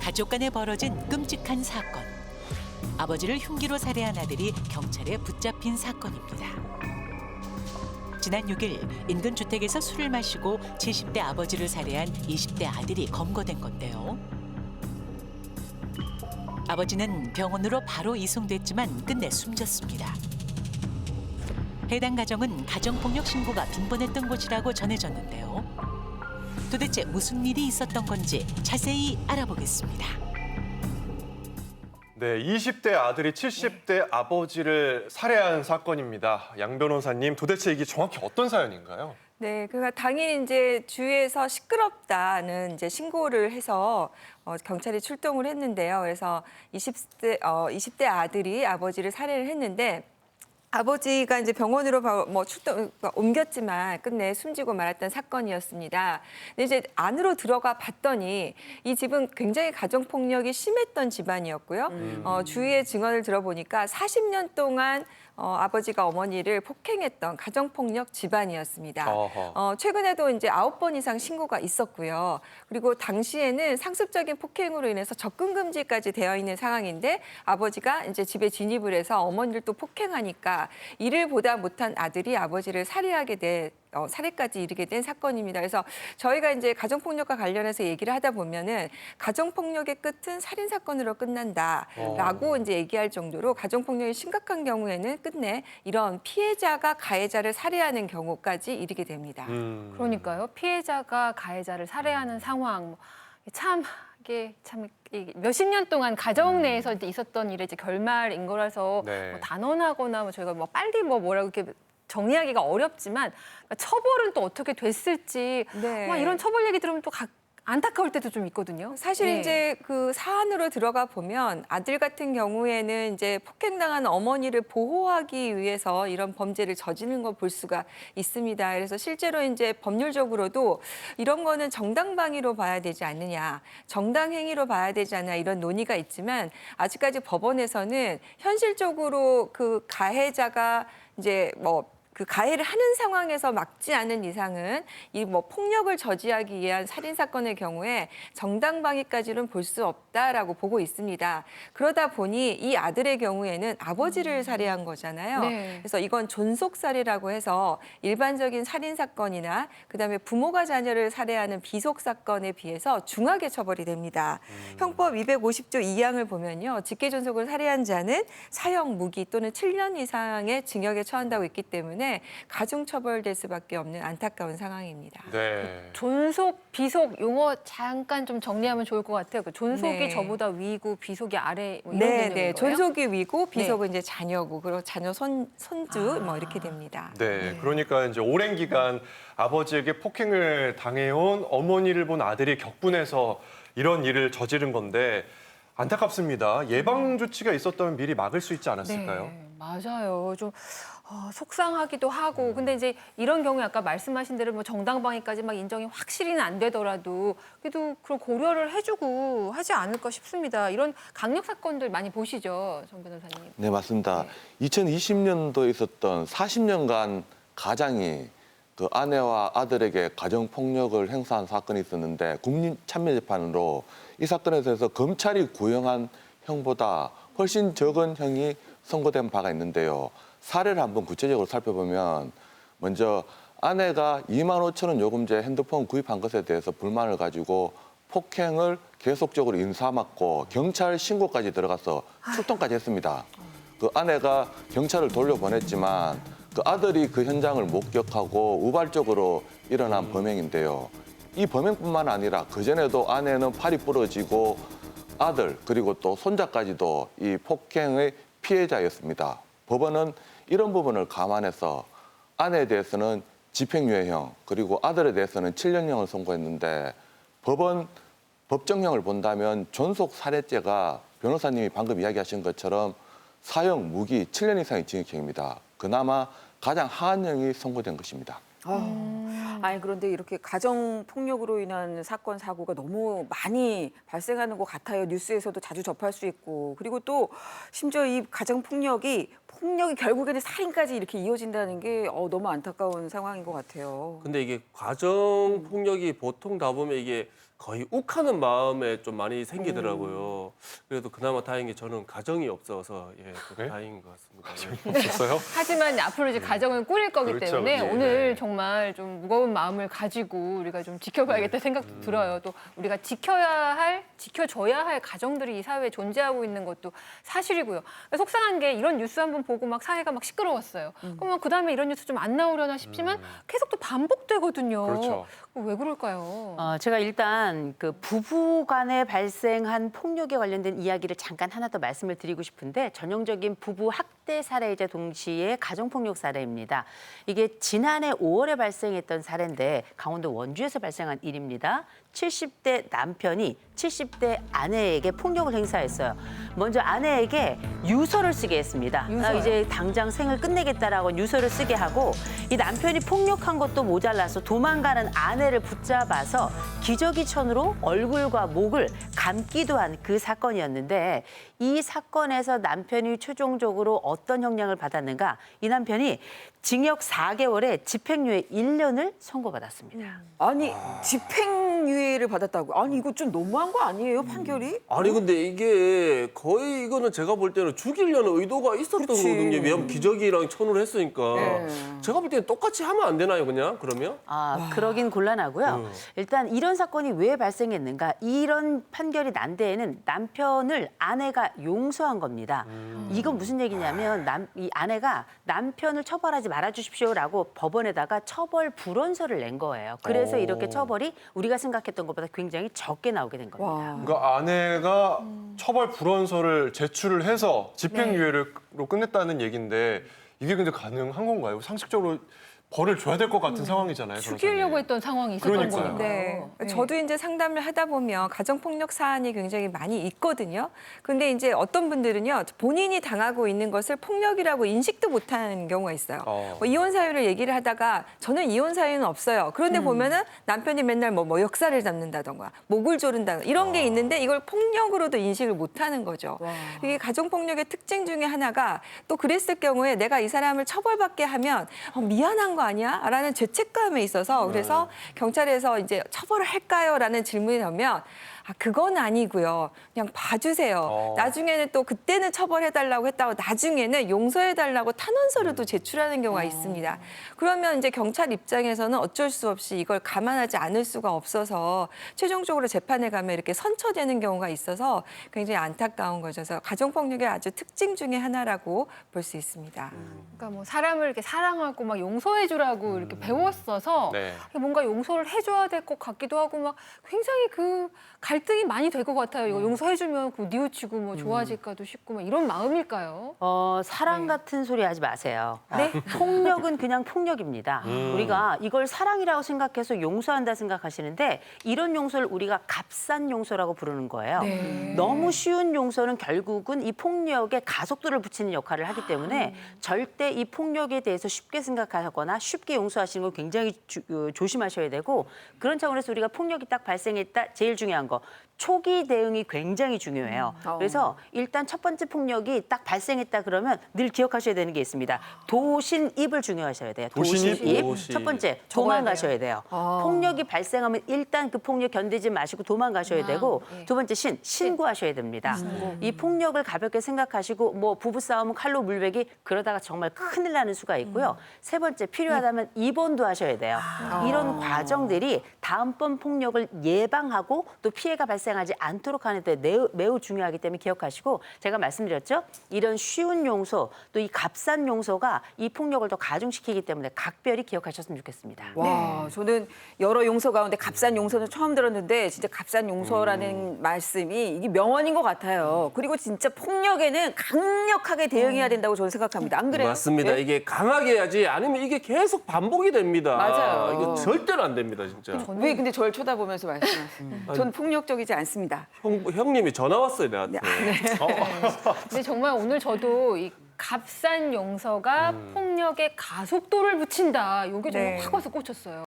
가족 간에 벌어진 끔찍한 사건. 아버지를 흉기로 살해한 아들이 경찰에 붙잡힌 사건입니다. 지난 6일 인근 주택에서 술을 마시고 70대 아버지를 살해한 20대 아들이 검거된 건데요. 아버지는 병원으로 바로 이송됐지만 끝내 숨졌습니다. 해당 가정은 가정폭력 신고가 빈번했던 곳이라고 전해졌는데요. 도대체 무슨 일이 있었던 건지 자세히 알아보겠습니다. 네, 20대 아들이 70대 아버지를 살해한 사건입니다. 양 변호사님, 도대체 이게 정확히 어떤 사연인가요? 네, 그러니까 당일 이제 주위에서 시끄럽다는 이제 신고를 해서 경찰이 출동을 했는데요. 그래서 20대 아들이 아버지를 살해를 했는데 아버지가 이제 병원으로 옮겼지만 끝내 숨지고 말았던 사건이었습니다. 근데 이제 안으로 들어가 봤더니 이 집은 굉장히 가정 폭력이 심했던 집안이었고요. 주위의 증언을 들어보니까 40년 동안 아버지가 어머니를 폭행했던 가정폭력 집안이었습니다. 최근에도 이제 9번 이상 신고가 있었고요. 그리고 당시에는 상습적인 폭행으로 인해서 접근 금지까지 되어 있는 상황인데 아버지가 이제 집에 진입을 해서 어머니를 또 폭행하니까 이를 보다 못한 아들이 아버지를 살해까지 이르게 된 사건입니다. 그래서 저희가 이제 가정폭력과 관련해서 얘기를 하다 보면은 가정폭력의 끝은 살인 사건으로 끝난다라고 이제 얘기할 정도로 가정폭력이 심각한 경우에는 끝내 이런 피해자가 가해자를 살해하는 경우까지 이르게 됩니다. 그러니까요. 피해자가 가해자를 살해하는 상황 이게 참 몇십 년 동안 가정 내에서 이제 있었던 일의 이제 결말인 거라서 네. 뭐 단언하거나 저희가 빨리 뭐라고 이렇게 정리하기가 어렵지만 그러니까 처벌은 또 어떻게 됐을지 네. 이런 처벌 얘기 들으면 또 안타까울 때도 좀 있거든요. 사실 네. 이제 그 사안으로 들어가 보면 아들 같은 경우에는 이제 폭행당한 어머니를 보호하기 위해서 이런 범죄를 저지른 거 볼 수가 있습니다. 그래서 실제로 이제 법률적으로도 이런 거는 정당방위로 봐야 되지 않느냐, 정당행위로 봐야 되지 않냐 이런 논의가 있지만 아직까지 법원에서는 현실적으로 그 가해자가 이제 그 가해를 하는 상황에서 막지 않은 이상은 이 폭력을 저지하기 위한 살인 사건의 경우에 정당방위까지는 볼 수 없다라고 보고 있습니다. 그러다 보니 이 아들의 경우에는 아버지를 살해한 거잖아요. 네. 그래서 이건 존속살해라고 해서 일반적인 살인 사건이나 그다음에 부모가 자녀를 살해하는 비속 사건에 비해서 중하게 처벌이 됩니다. 형법 250조 2항을 보면요. 직계존속을 살해한 자는 사형, 무기 또는 7년 이상의 징역에 처한다고 있기 때문에 가중처벌될 수밖에 없는 안타까운 상황입니다. 네. 존속, 비속 용어 잠깐 좀 정리하면 좋을 것 같아요. 그 존속이 네. 저보다 위고 비속이 아래 이런 네, 개념인 네. 거예요? 존속이 위고 비속은 이제 자녀고 그리고 자녀 손주 이렇게 됩니다. 네, 그러니까 이제 오랜 기간 아버지에게 폭행을 당해온 어머니를 본 아들이 격분해서 이런 일을 저지른 건데 안타깝습니다. 예방 조치가 있었다면 미리 막을 수 있지 않았을까요? 네, 맞아요. 좀 속상하기도 하고. 근데 이제 이런 경우에 아까 말씀하신 대로 뭐 정당방위까지 막 인정이 확실히는 안 되더라도 그래도 그런 고려를 해주고 하지 않을까 싶습니다. 이런 강력 사건들 많이 보시죠, 정 변호사님. 네, 맞습니다. 2020년도에 있었던 40년간 가장이 그 아내와 아들에게 가정폭력을 행사한 사건이 있었는데 국민참여재판으로 이 사건에 대해서 검찰이 구형한 형보다 훨씬 적은 형이 선고된 바가 있는데요. 사례를 한번 구체적으로 살펴보면 먼저 아내가 2만 5천 원 요금제 핸드폰 구입한 것에 대해서 불만을 가지고 폭행을 계속적으로 인사맞고 경찰 신고까지 들어가서 출동까지 했습니다. 그 아내가 경찰을 돌려보냈지만 그 아들이 그 현장을 목격하고 우발적으로 일어난 범행인데요. 이 범행뿐만 아니라 그전에도 아내는 팔이 부러지고 아들 그리고 또 손자까지도 이 폭행의 피해자였습니다. 법원은 이런 부분을 감안해서 아내에 대해서는 집행유예형 그리고 아들에 대해서는 7년형을 선고했는데 법정형을 본다면 존속 살해죄가 변호사님이 방금 이야기하신 것처럼 사형, 무기 7년 이상의 징역형입니다. 그나마 가장 하한형이 선고된 것입니다. 아니 그런데 이렇게 가정 폭력으로 인한 사건 사고가 너무 많이 발생하는 것 같아요. 뉴스에서도 자주 접할 수 있고 그리고 또 심지어 이 가정 폭력이 폭력이 결국에는 살인까지 이렇게 이어진다는 게 너무 안타까운 상황인 것 같아요. 근데 이게 가정 폭력이 보통 다 보면 이게 거의 욱하는 마음에 좀 많이 생기더라고요. 그래도 그나마 다행인 게 저는 가정이 없어서 좀 네? 다행인 것 같습니다. 예. 없었어요? 하지만 앞으로 이제 가정을 꾸릴 거기 그렇죠, 때문에 그렇죠. 오늘 네. 정말 좀 무거운 마음을 가지고 우리가 좀 지켜봐야겠다 생각도 들어요. 또 우리가 지켜줘야 할 가정들이 이 사회에 존재하고 있는 것도 사실이고요. 속상한 게 이런 뉴스 한번 보고 막 사회가 막 시끄러웠어요. 그러면 그다음에 이런 뉴스 좀 안 나오려나 싶지만 계속 또 반복되거든요. 그렇죠. 왜 그럴까요? 제가 일단 그 부부 간에 발생한 폭력에 관련된 이야기를 잠깐 하나 더 말씀을 드리고 싶은데 전형적인 부부 학대 사례이자 동시에 가정폭력 사례입니다. 이게 지난해 5월에 발생했던 사례인데 강원도 원주에서 발생한 일입니다. 70대 남편이 70대 아내에게 폭력을 행사했어요. 먼저 아내에게 유서를 쓰게 했습니다. 유서요? 이제 당장 생을 끝내겠다라고 유서를 쓰게 하고 이 남편이 폭력한 것도 모자라서 도망가는 아내를 붙잡아서 기저귀천으로 얼굴과 목을 감기도 한 그 사건이었는데 이 사건에서 남편이 최종적으로 어떤 형량을 받았는가? 이 남편이 징역 4개월에 집행유예 1년을 선고받았습니다. 아니 집행유예를 받았다고? 아니 이거 좀 너무한 거 아니에요 판결이? 아니 근데 이게 거의 이거는 제가 볼 때는 죽이려는 의도가 있었던 그치. 거거든요. 왜냐면 기저귀랑 천으로 했으니까. 네. 제가 볼 때는 똑같이 하면 안 되나요, 그냥? 그러면? 그러긴 곤란하고요. 일단 이런 사건이 왜 발생했는가? 이런 판결이 난 데에는 남편을 아내가 용서한 겁니다. 이건 무슨 얘기냐면 이 아내가 남편을 처벌하지 말아주십시오라고 법원에다가 처벌 불원서를 낸 거예요. 그래서 이렇게 처벌이 우리가 생각했던 것보다 굉장히 적게 나오게 된 겁니다. 와. 그러니까 아내가 처벌 불원서를 제출을 해서 집행유예로 끝냈다는 얘기인데 이게 근데 가능한 건가요? 상식적으로 벌을 줘야 될 것 같은 상황이잖아요. 죽이려고 변호사님. 했던 상황이 있었던 그러니까요. 거니까요. 네. 저도 이제 상담을 하다 보면 가정폭력 사안이 굉장히 많이 있거든요. 근데 이제 어떤 분들은요, 본인이 당하고 있는 것을 폭력이라고 인식도 못하는 경우가 있어요. 뭐 이혼 사유를 얘기를 하다가 저는 이혼 사유는 없어요. 그런데 보면은 남편이 맨날 뭐 역사를 잡는다던가 목을 조른다던가 이런 게 있는데 이걸 폭력으로도 인식을 못하는 거죠. 이게 가정폭력의 특징 중에 하나가 또 그랬을 경우에 내가 이 사람을 처벌받게 하면 미안한 거 아니야? 라는 죄책감에 있어서 그래서 경찰에서 이제 처벌을 할까요? 라는 질문이 나오면 그건 아니고요. 그냥 봐주세요. 나중에는 또 그때는 처벌해달라고 했다고 나중에는 용서해달라고 탄원서를 또 제출하는 경우가 있습니다. 그러면 이제 경찰 입장에서는 어쩔 수 없이 이걸 감안하지 않을 수가 없어서 최종적으로 재판에 가면 이렇게 선처되는 경우가 있어서 굉장히 안타까운 거죠. 그래서 가정폭력의 아주 특징 중에 하나라고 볼 수 있습니다. 그러니까 뭐 사람을 이렇게 사랑하고 막 용서해주라고 이렇게 배웠어서 네. 뭔가 용서를 해줘야 될 것 같기도 하고 막 굉장히 그 갈등이 많이 될 것 같아요. 이거 용서해주면 그 뉘우치고 뭐 좋아질까도 싶고 막 이런 마음일까요? 사랑 네. 같은 소리 하지 마세요. 폭력은 그냥 폭력입니다. 우리가 이걸 사랑이라고 생각해서 용서한다 생각하시는데 이런 용서를 우리가 값싼 용서라고 부르는 거예요. 네. 너무 쉬운 용서는 결국은 이 폭력에 가속도를 붙이는 역할을 하기 때문에 절대 이 폭력에 대해서 쉽게 생각하거나 쉽게 용서하시는 거 굉장히 조심하셔야 되고 그런 차원에서 우리가 폭력이 딱 발생했다 제일 중요한 거 초기 대응이 굉장히 중요해요. 그래서 일단 첫 번째 폭력이 딱 발생했다 그러면 늘 기억하셔야 되는 게 있습니다. 도신입을 중요하셔야 돼요. 도신입? 도신. 첫 번째 도망가셔야 돼요. 폭력이 발생하면 일단 그 폭력 견디지 마시고 도망가셔야 되고 두 번째 신고하셔야 됩니다. 이 폭력을 가볍게 생각하시고 뭐 부부싸움은 칼로 물베기 그러다가 정말 큰일 나는 수가 있고요. 세 번째 필요하다면 입원도 하셔야 돼요. 이런 과정들이 다음번 폭력을 예방하고 또 피해가 발생하지 않도록 하는 데 매우 중요하기 때문에 기억하시고 제가 말씀드렸죠. 이런 쉬운 용서 또 이 값싼 용서가 이 폭력을 더 가중시키기 때문에 각별히 기억하셨으면 좋겠습니다. 와, 저는 여러 용서 가운데 값싼 용서는 처음 들었는데 진짜 값싼 용서라는 말씀이 이게 명언인 것 같아요. 그리고 진짜 폭력에는 강력하게 대응해야 된다고 저는 생각합니다. 안 그래요? 맞습니다. 예? 이게 강하게 해야지 아니면 이게 계속 반복이 됩니다. 맞아요. 이거 절대로 안 됩니다, 진짜. 왜 근데 저를 쳐다보면서 말씀하세요? 전 폭력적이지 않습니다. 형님이 전화 왔어요, 나한테. 근데 정말 오늘 저도 이 값싼 용서가 폭력의 가속도를 붙인다. 이게 정말 네. 확 와서 꽂혔어요.